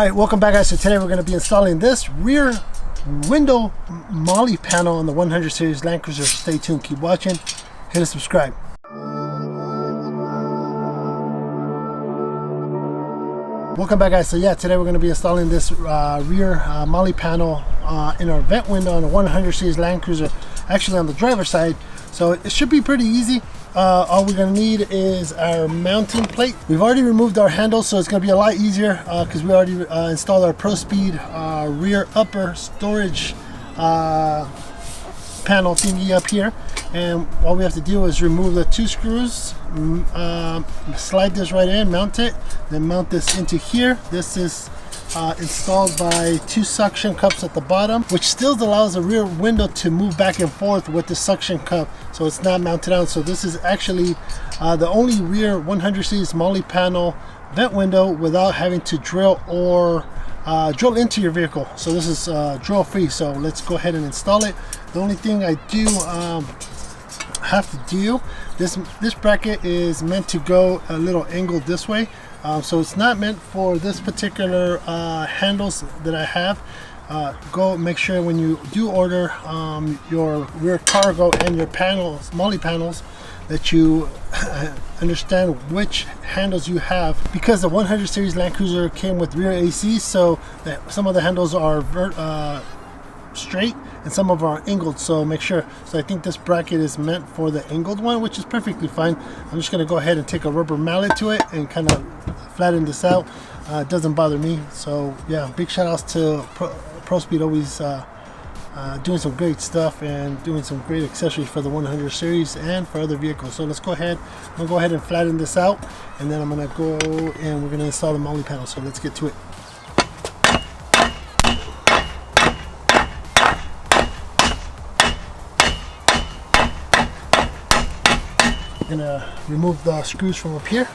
Alright, welcome back guys. So today we're going to be installing this rear window Molle panel on the 100 series Land Cruiser. Stay tuned, keep watching, hit subscribe. Welcome back guys. So yeah, today we're going to be installing this rear Molle panel in our vent window on the 100 series Land Cruiser, actually on the driver's side. So it should be pretty easy. All we're going to need is our mounting plate. We've already removed our handles, so it's going to be a lot easier because we already installed our Prospeed rear upper storage panel thingy up here. And all we have to do is remove the two screws, slide this right in, mount it, then mount this into here. This is installed by two suction cups at the bottom, which still allows the rear window to move back and forth with the suction cup, so it's not mounted down. So this is actually the only rear 100 series Molle panel vent window without having to drill or drill into your vehicle. So this is drill free. So let's go ahead and install it. The only thing I do have to do, this bracket is meant to go a little angled this way. So it's not meant for this particular handles that I have. Go make sure when you do order your rear cargo and your panels, Molle panels, that you understand which handles you have, because the 100 series Land Cruiser came with rear AC, so that some of the handles are straight and some of them are angled, so make sure. So I think this bracket is meant for the angled one, which is perfectly fine. I'm just going to go ahead and take a rubber mallet to it and kind of flatten this out. It doesn't bother me. So yeah, big shout outs to Prospeed, always doing some great stuff and doing some great accessories for the 100 series and for other vehicles. So let's go ahead, I'm going to go ahead and flatten this out, and then I'm going to go and we're going to install the Molle panel. So let's get to it. I'm gonna remove the screws from up here,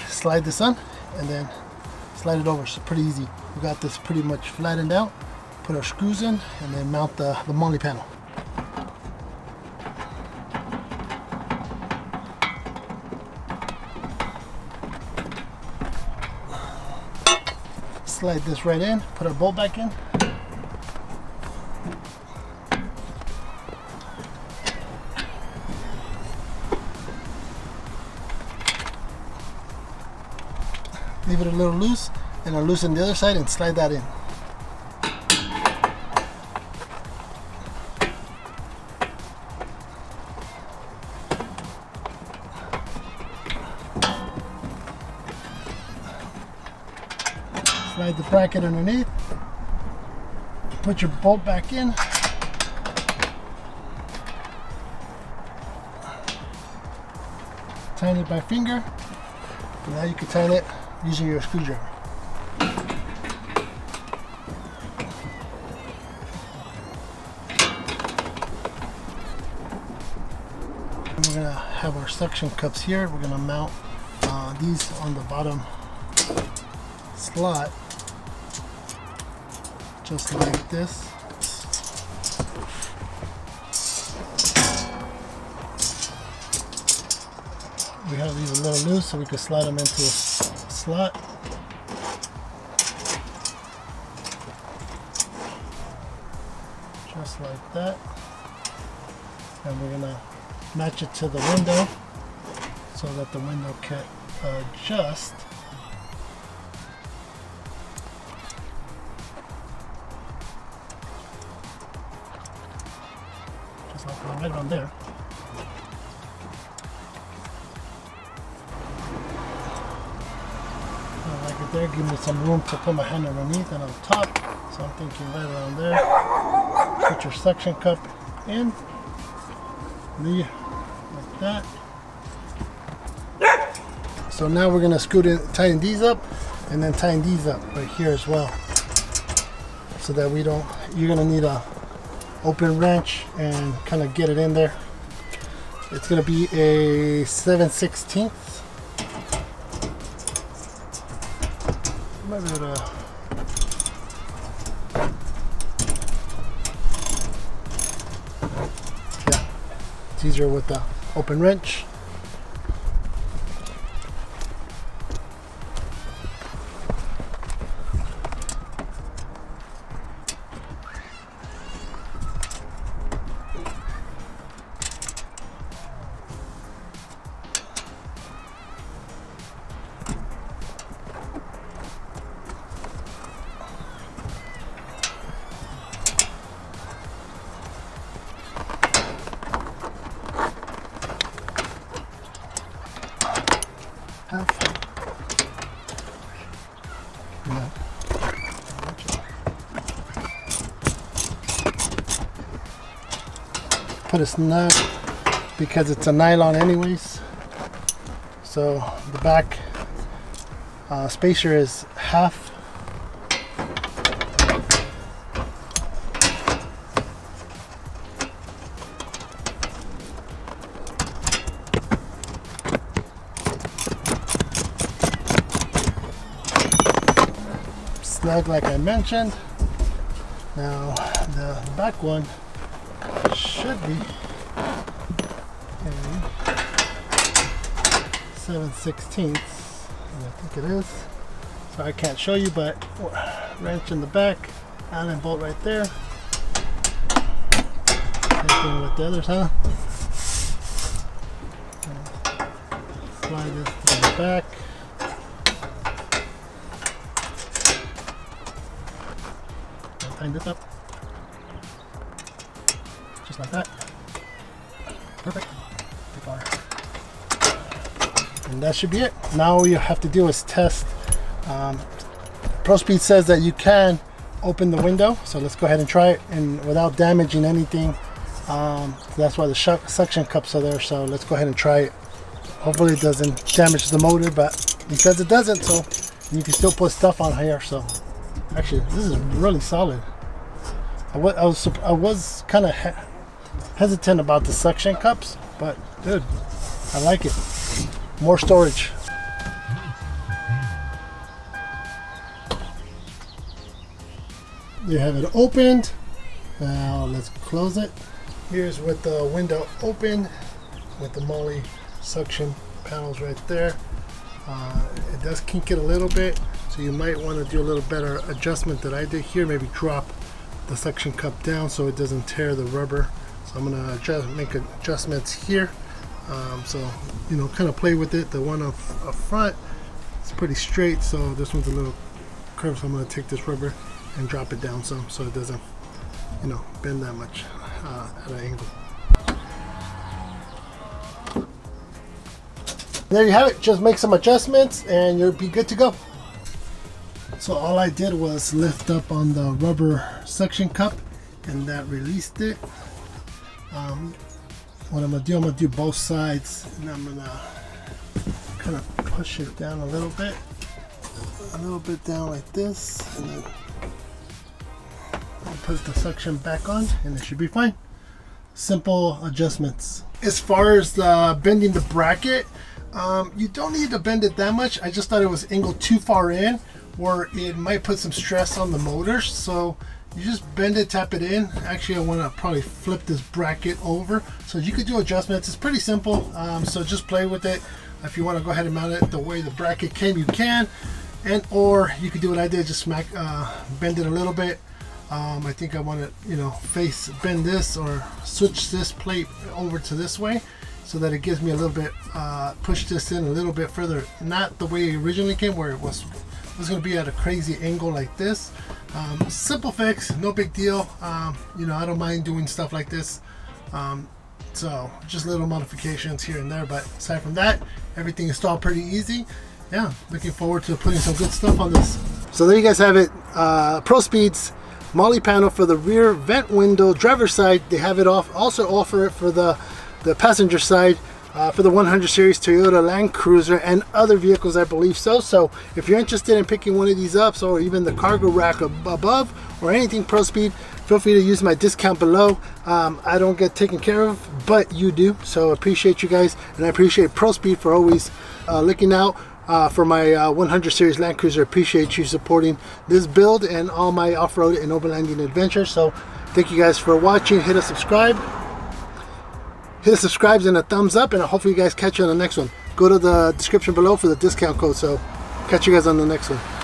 slide this on, and then slide it over. So pretty easy. We got this pretty much flattened out. Put our screws in and then mount the Molle panel. Slide this right in, put our bolt back in. Leave it a little loose, and I'll loosen the other side and slide that in. Slide the bracket underneath. Put your bolt back in. Tighten it by finger. And now you can tighten it using your screwdriver. And we're going to have our suction cups here. We're going to mount these on the bottom slot, just like this. We have these a little loose, so we can slide them into a slot. Just like that. And we're gonna match it to the window so that the window can adjust. Just like right on there. There, give me some room to put my hand underneath and on top, so I'm thinking right around there. Put your suction cup in, like that. So now we're going to tighten these up, and then tighten these up right here as well, so that we don't, you're going to need a open wrench and kind of get it in there. It's going to be a 7/16. Yeah, it's easier with the open wrench. put a snug because it's a nylon anyways. So the back spacer is half. Snug like I mentioned. Now the back one should be a 7/16, and I think it is. So I can't show you, but wrench in the back, Allen bolt right there. Same thing with the others, huh? Slide this to the back. Tighten this up, just like that. Perfect. And that should be it. Now all you have to do is test. Prospeed says that you can open the window, so let's go ahead and try it, and without damaging anything. That's why the suction cups are there, so let's go ahead and try it. Hopefully it doesn't damage the motor, but because it doesn't, so you can still put stuff on here. So actually, this is really solid. I was kind of hesitant about the suction cups, but dude, I like it. More storage. You have it opened. Now let's close it. Here's with the window open, with the Molle suction panels right there. It does kink it a little bit, so you might want to do a little better adjustment that I did here. Maybe drop the suction cup down so it doesn't tear the rubber. So I'm gonna make adjustments here. So you know, kind of play with it. The one up front is pretty straight, so this one's a little curved. So I'm gonna take this rubber and drop it down some, so it doesn't, you know, bend that much at an angle. There you have it. Just make some adjustments and you'll be good to go. So all I did was lift up on the rubber suction cup, and that released it. What I'm gonna do both sides, and I'm gonna kind of push it down a little bit down like this, and then I'll put the suction back on, and it should be fine. Simple adjustments. As far as bending the bracket, you don't need to bend it that much. I just thought it was angled too far in, where it might put some stress on the motors. So you just bend it, tap it in. Actually, I want to probably flip this bracket over, so you could do adjustments. It's pretty simple, so just play with it. If you want to go ahead and mount it the way the bracket came, you can, and or you could do what I did, just bend it a little bit. I think I want to, you know, bend this or switch this plate over to this way, so that it gives me a little bit, push this in a little bit further, not the way it originally came, where it was going to be at a crazy angle like this. Simple fix, no big deal. You know, I don't mind doing stuff like this. So just little modifications here and there, but aside from that, everything is still pretty easy. Yeah, looking forward to putting some good stuff on this. So there you guys have it. Prospeed's Molle panel for the rear vent window driver's side. They have it also offer it for the passenger side, for the 100 series Toyota Land Cruiser and other vehicles, I believe so. So if you're interested in picking one of these up, or even the cargo rack above, or anything Prospeed, feel free to use my discount below. I don't get taken care of, but you do. So I appreciate you guys, and I appreciate Prospeed for always looking out for my 100 series Land Cruiser. Appreciate you supporting this build and all my off-road and overlanding adventures. So thank you guys for watching. Hit a subscribe. Hit a subscribe and a thumbs up, and hopefully you guys catch you on the next one. Go to the description below for the discount code. So catch you guys on the next one.